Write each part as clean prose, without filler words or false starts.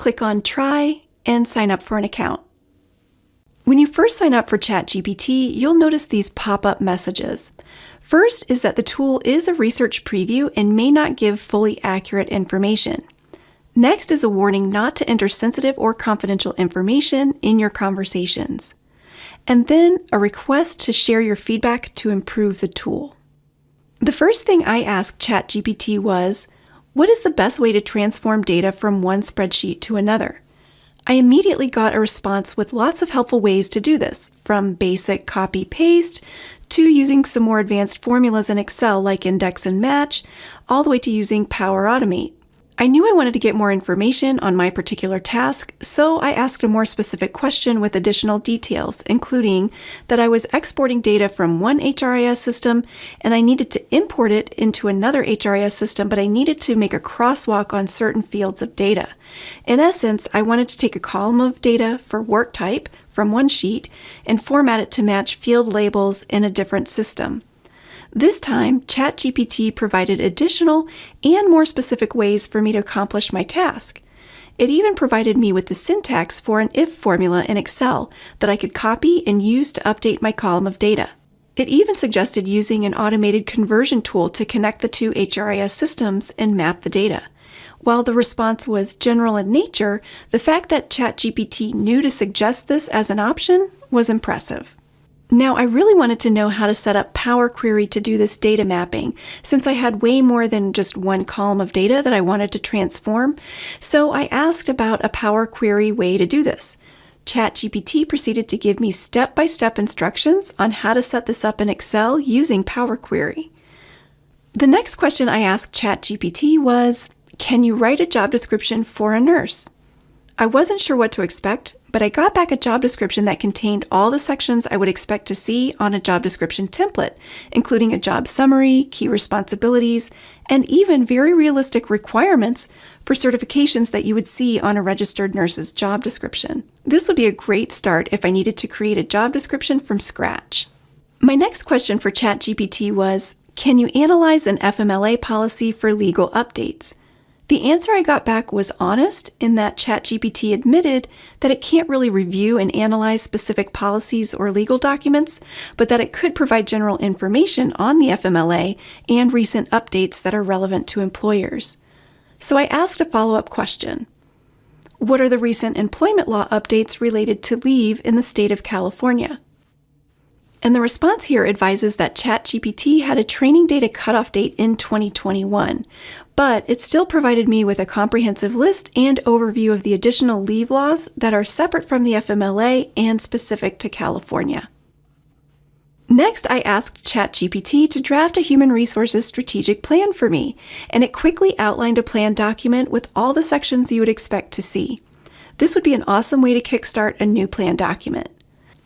click on Try, and sign up for an account. When you first sign up for ChatGPT, you'll notice these pop-up messages. First is that the tool is a research preview and may not give fully accurate information. Next is a warning not to enter sensitive or confidential information in your conversations. And then a request to share your feedback to improve the tool. The first thing I asked ChatGPT was, what is the best way to transform data from one spreadsheet to another? I immediately got a response with lots of helpful ways to do this, from basic copy-paste to using some more advanced formulas in Excel like index and match, all the way to using Power Automate. I knew I wanted to get more information on my particular task, so I asked a more specific question with additional details, including that I was exporting data from one HRIS system and I needed to import it into another HRIS system, but I needed to make a crosswalk on certain fields of data. In essence, I wanted to take a column of data for work type from one sheet and format it to match field labels in a different system. This time, ChatGPT provided additional and more specific ways for me to accomplish my task. It even provided me with the syntax for an if formula in Excel that I could copy and use to update my column of data. It even suggested using an automated conversion tool to connect the two HRIS systems and map the data. While the response was general in nature, the fact that ChatGPT knew to suggest this as an option was impressive. Now, I really wanted to know how to set up Power Query to do this data mapping, since I had way more than just one column of data that I wanted to transform. So I asked about a Power Query way to do this. ChatGPT proceeded to give me step-by-step instructions on how to set this up in Excel using Power Query. The next question I asked ChatGPT was, can you write a job description for a nurse? I wasn't sure what to expect, but I got back a job description that contained all the sections I would expect to see on a job description template, including a job summary, key responsibilities, and even very realistic requirements for certifications that you would see on a registered nurse's job description. This would be a great start if I needed to create a job description from scratch. My next question for ChatGPT was, can you analyze an FMLA policy for legal updates? The answer I got back was honest in that ChatGPT admitted that it can't really review and analyze specific policies or legal documents, but that it could provide general information on the FMLA and recent updates that are relevant to employers. So I asked a follow-up question. What are the recent employment law updates related to leave in the state of California? And the response here advises that ChatGPT had a training data cutoff date in 2021, but it still provided me with a comprehensive list and overview of the additional leave laws that are separate from the FMLA and specific to California. Next, I asked ChatGPT to draft a human resources strategic plan for me, and it quickly outlined a plan document with all the sections you would expect to see. This would be an awesome way to kickstart a new plan document.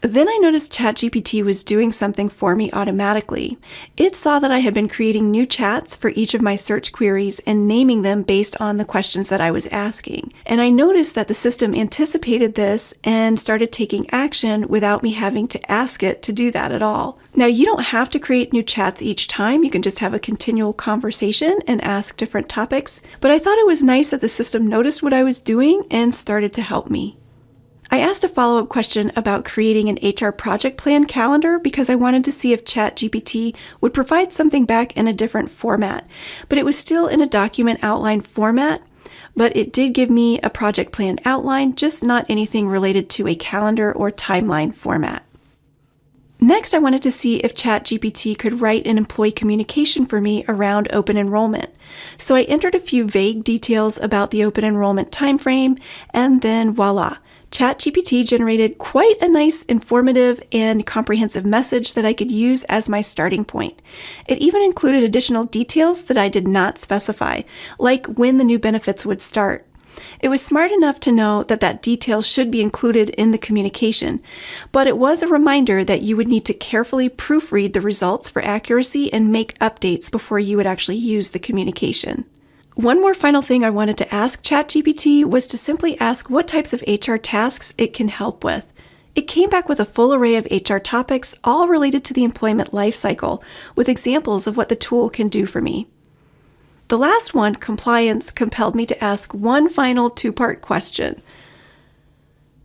Then I noticed ChatGPT was doing something for me automatically. It saw that I had been creating new chats for each of my search queries and naming them based on the questions that I was asking. And I noticed that the system anticipated this and started taking action without me having to ask it to do that at all. Now, you don't have to create new chats each time. You can just have a continual conversation and ask different topics. But I thought it was nice that the system noticed what I was doing and started to help me. I asked a follow-up question about creating an HR project plan calendar because I wanted to see if ChatGPT would provide something back in a different format, but it was still in a document outline format, but it did give me a project plan outline, just not anything related to a calendar or timeline format. Next, I wanted to see if ChatGPT could write an employee communication for me around open enrollment. So I entered a few vague details about the open enrollment timeframe, and then voila! ChatGPT generated quite a nice, informative, and comprehensive message that I could use as my starting point. It even included additional details that I did not specify, like when the new benefits would start. It was smart enough to know that that detail should be included in the communication, but it was a reminder that you would need to carefully proofread the results for accuracy and make updates before you would actually use the communication. One more final thing I wanted to ask ChatGPT was to simply ask what types of HR tasks it can help with. It came back with a full array of HR topics, all related to the employment lifecycle, with examples of what the tool can do for me. The last one, compliance, compelled me to ask one final two-part question.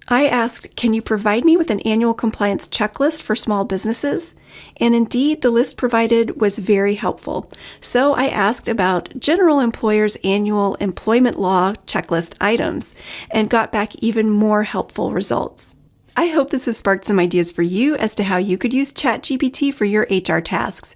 I asked, can you provide me with an annual compliance checklist for small businesses? And indeed, the list provided was very helpful. So I asked about general employers' annual employment law checklist items and got back even more helpful results. I hope this has sparked some ideas for you as to how you could use ChatGPT for your HR tasks.